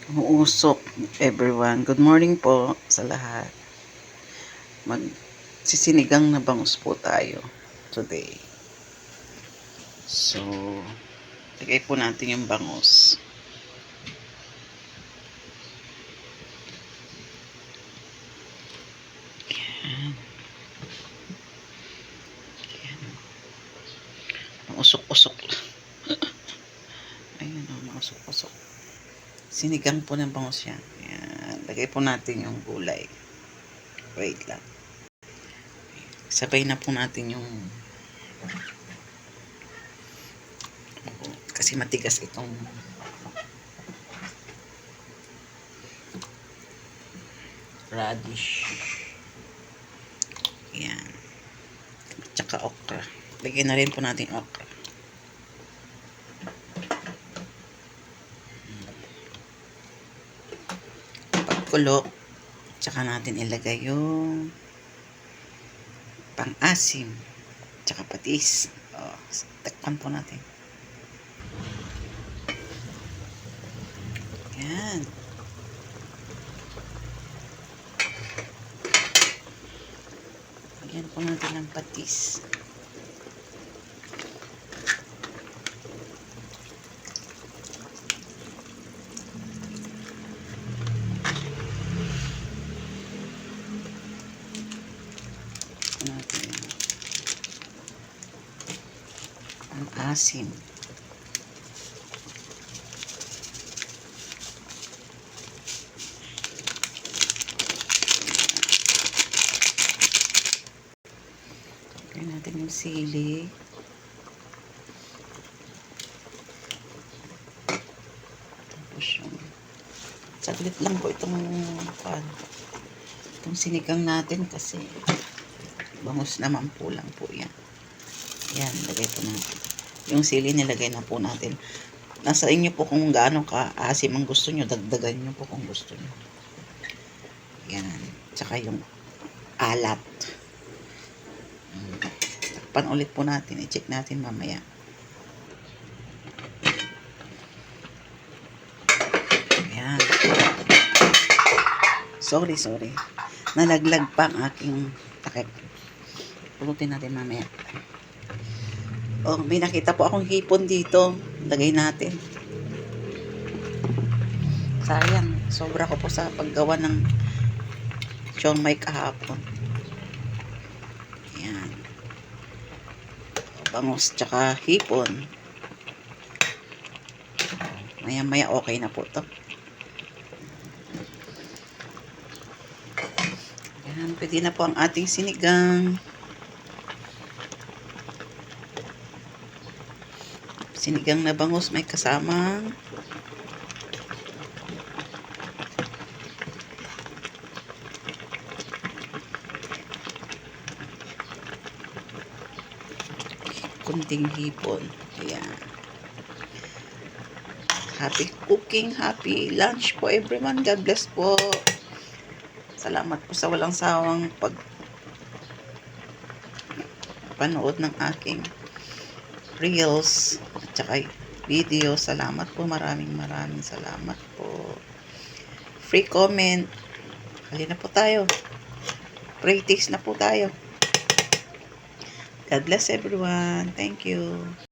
Umuusok, everyone. Good morning po sa lahat. Magsisinigang na bangus po tayo today. So, lagay po natin yung bangus. Yan. Yan. Mausok-usok. Ayun o, mausok-usok. Sinigang po ng bangus yan. Yan. Lagay po natin yung gulay. Wait lang. Sabay na po natin yung kasi matigas itong radish. Yan. Tsaka okra. Lagyan na rin po natin okra. Pagkulo, tsaka natin ilagay yung pang-asim, tsaka patis. Takpan po natin. Yan. Lagyan po natin ng patis. Natin ang asim. Lagyan natin yung sili. Tapos yung saglit lang po itong sinigang natin kasi bangus naman po lang po yan. Yan, lagay po natin. Yung sili nilagay na po natin. Nasa inyo po kung gaano ka-asim ang gusto nyo. Dagdagan nyo po kung gusto nyo. Yan. Tsaka yung alat. Takpan ulit po natin. I-check natin mamaya. Yan. Sorry. Nalaglag pa ang aking takip. Pulutin natin mamaya. Oh, may nakita po akong hipon dito. Lagay natin. Sayang. Sobra ko po sa paggawa ng siomai kahapon. Ayan. Bangus tsaka hipon. Maya-maya okay na po to. Ayan. Pwede na po ang ating sinigang. Sinigang na bangus may kasamang kunting hipon. Ayan. Happy cooking, happy lunch po everyone. God bless po. Salamat po sa walang sawang panood ng aking reels at saka video. Salamat po, maraming salamat po. Free comment. Halina po tayo. Practice na po tayo. God bless everyone. Thank you.